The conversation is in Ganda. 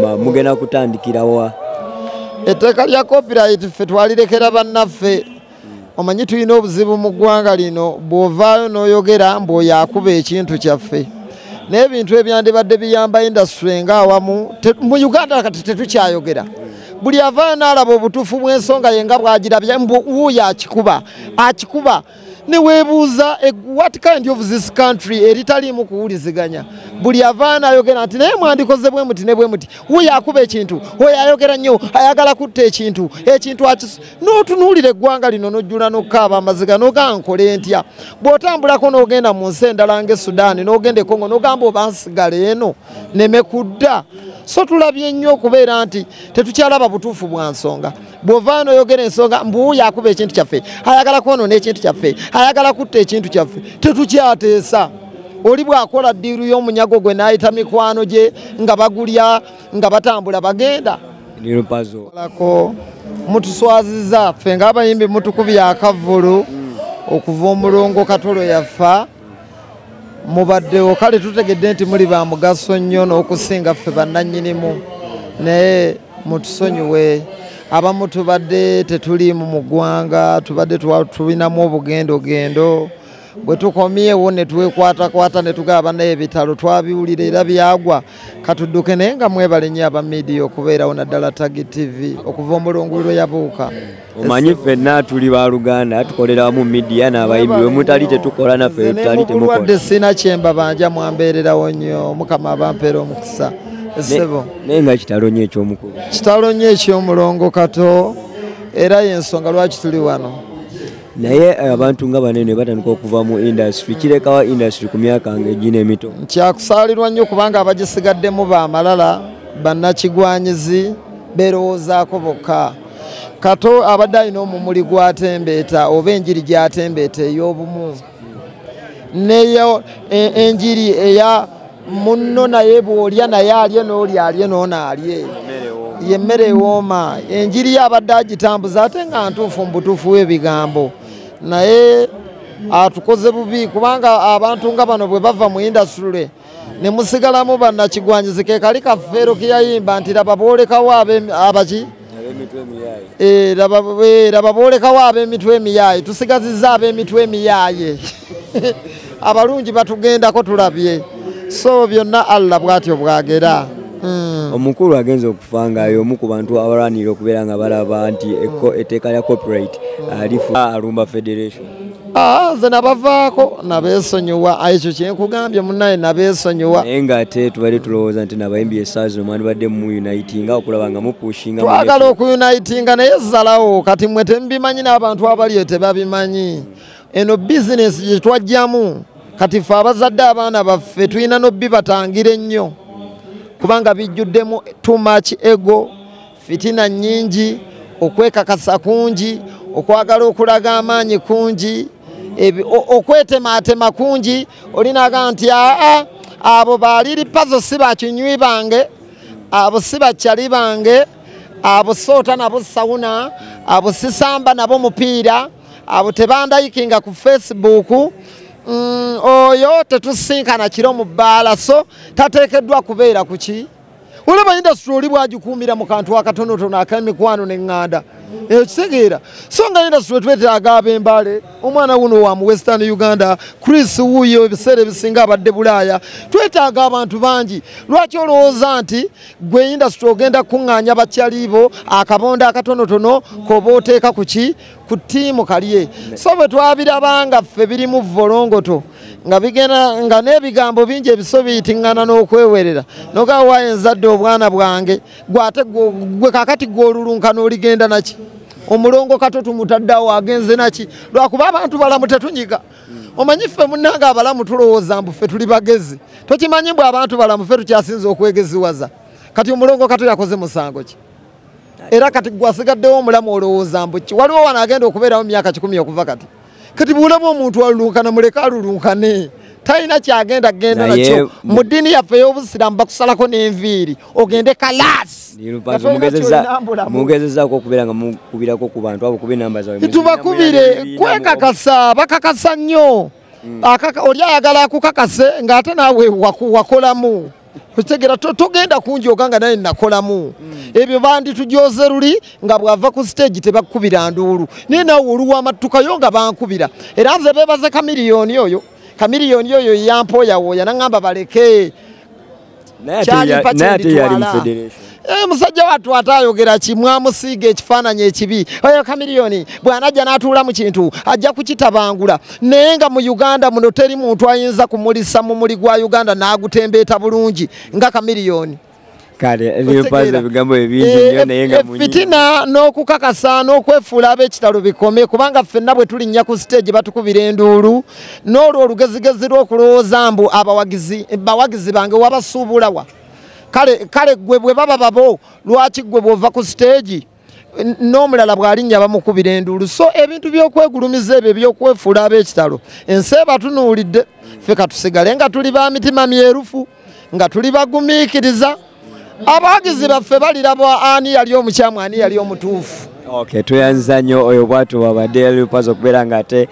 lubwama mugenda kutandikira wa etteka lya copyright ffe twalirekera bannaffe omanyi tulina obuzibu mu ggwanga lino bw'ovaayo n'oyogera mbw'oyo akuba ekintu kyaffe n'ebintu ebyandibadde biyamba industry ng'awamu mu Uganda kati tetukyayogera buli avaayo n'alaba obutuufu bw'ensonga ye nga bw'agirabye wuuyo akikuba ne weebuuza what kind of this country eritaliimu kuwuliziganya buli avaayo n'ayogera nti naye mwandikoze bwe muti ne bwe muti wuuyo akuba ekintu oyo ayogera nnyo ayagala kutta ekintu n'otunuulira eggwanga lino n'ojjula n'okkaaba amaziga n'ogamba nkole ntya bw'otambulako n'ogenda mu nsi endala ng'e Sudan n'ogenda e Congo n'ogamba oba nsigala eno neme kudda so tulabye nnyo okubeera nti tetukyalaba butuufu bwa nsonga bw'ovaayo n'oyogera ensonga mbuuyo akuba ekintu kyaffe ayagala kwonoona ekintu kyaffe ayagala kutta ekintu kyaffe tetukyateesa oli bw'akola ddiiru y'omunyago gwe n'ayita mikwano gye nga bagulya nga batambula bagenda LIl Pazo mutuswaziza ffe ng'abayimbi mutukubye akavulu okuva omulongo Katolo yafa mubaddewo kale tutegedde nti muli ba mugaso nnyo n'okusinga ffe bannannyinimu naye mutusonyiwe abamu tubadde tetuliimu mu ggwanga tubadde tulinamu obugendogendo bwe tukomyewo ne twekwatakwata ne tugaba naye ebitalo twabiwulira era byagwa katudduke naye nga mwebale nnyo aba media okubeerawo naddala Tagi TV okuva omulonguliro yabuuka omanyi ffenna tuli ba Luganda tukolera wamu media n'abayimbi bwe mutali tetukola naffe tutali temukola wadde sina kyemba banja mwambeererawo nnyo mukama abampeera omukisa essebo naye nga kitalo nnyo eky'omukulu kitalo nnyo eky'omulongo Kato era y'ensonga lwaki tuli wano naye abantu nga banene batandika okuva mu industry kirekawa industry ku myaka nga egina emito kyakusaalirwa nnyo kubanga abagisigaddemu baamalala bannakigwanyizi berowoozaako bokka Kato abadde alina omumuli gwatembeeta oba enjiri gyatembeeta ey'obumu neyo enjiri eya munno naye bw'olya naye alye n'oli alye n'ono alye yemmere ewooma enjiri yabadde agitambuza ate nga ntuufu mu butuufu w'ebigambo naye atukoze bubi kubanga abantu nga bano bwe bava mu industry ne musigalamu bannakigwanyizi ke kali kafeero ke yayimba nti laba boolekawo abaki laba boolekawo ab'emitwe emiyaaye tusigazizza ab'emitwe emiyaaye abalungi batugendako tulabye so byonna Allah bw'atyo bwagera omukulu agenza okufanga y'omu ku bantu abalwanira okubeera nga balaba nti etteeka lya copyright alifa alumba federation nze nabavaako nabeesonyiwa ekyo kyenkugambye munnaye nabeesonyiwa naye ng'ate tubadde tulowooza nti nabayimbi esaazi mwandibadde mu-unitinga okulaba nga mupushinga twagala okuyunitinga naye zalawo kati mwe temubimanyi n'abantu abaliyo tebabimanyi eno bizinesi gye twajjamu kati ffe abazadde abaana baffe tulina n'obbibatangire ennyo kubanga bijjuddemu too much ego fitina nnyingi okwekakasa kungi okwagala okulaga amaanyi kungi okwetematema kungi olinaga nti abo LIl Pazo si bakinywi bange abo si bakyali bange abo soota nabo sawuna abo sisamba nabo mupiira abo tebandayikinga ku Facebook oyo tetusinkana kiro mu bbaala so tateekeddwa kubeera ku ki olaba industry oli bwagikuumira mu kantu akatonotono ak'emikwano n'eŋŋanda eyo kitegeera so nga industry twetaaga ab'embale omwana wuno wa mu Western Uganda Chris wuuyo ebiseera ebisinga abadde Bulaaya twetaaga abantu bangi lwaki olowooza nti gwe industry ogenda kuŋŋaanya bakyaliibo akabonda akatonotono koba oteeka ku ki ku ttiimu kalye so bwe twabirabanga ffe birimu volongoto nga bigenda nga n'ebigambo bingi ebiso biyitiŋŋana n'okwewerera noga waayo enzadde obwana bwange gwate gwe kakati gw'olulunkana oligenda naki omulongo Kato tumutaddawo agenze naki lwakuba abantu balamu tetunyiga omanyi ffe munnange abalamu tulowooza mbu ffe tuli bagezi tokimanyi bwe abantu balamu ffe tukyasinza okwegeziwaza kati omulongo Kato yakoze musango ki era kati gwasigaddewo omulamu olowooza mbu ki waliwo wano agenda okubeerawo myaka 10 okuva kati bw'olaba omuntu alulunkana muleke alulunkane talina kyagenda genda nakyo mu ddiini yaffe ey'obusiraamu bakusalako n'enviiri ogende kalaasi mugezezaako okubeera nga mukubirako ku bantu abo kuba enamba zaabwe tubakubire kwekakasa bakakasa nnyo oli ayagala akukakase ng'ate naawe wakolamu Otegera togenda kunjoga nga naye nakolamu ebyo bandi tujoze luli nga bwava ku stage tebakubira ndulu ne nawe oluwamatukayo nga bankubira era nze bebaze kamiliyoni oyo yampoya woya nangamba baleke musajja watu atayogera kimwamusiga ekifaananyi ekibi oyo kamiliyoni bwanajja n'atuula mu kintu ajja kukitabangula naye nga mu Uganda muno teri muntu ayinza kumulisa mu muli gwa Uganda n'agutembeeta bulungi nga kamiliyoni kale LIl Pazo bigambo ebingi nnyo naye nga munyi fitina n'okukakasa n'okwefuula ab'ekitalo bikome kubanga ffenna bwe tulinnya ku stage batukubira enduulu n'olwo olugezigezi lw'okulowooza mbu bawagizi bange wabasuubulawa kale gwe bwe baba babo lwaki gwe bw'ova ku stage n'omulala bw'alinnya bamukubira enduulu so ebintu by'okwegulumiza ebyo by'okwefuula ab'ekitalo ensi ebatunuulidde ffe katusigale nga tuli ba mitima myerufu nga tuli bagumiikiriza abawagizi baffe baliraba ani yali omukyamu ani yali omutuufu. Okay, tuyanza nnyo oyo bwatu wabadde LIl Pazo okubeera nga ate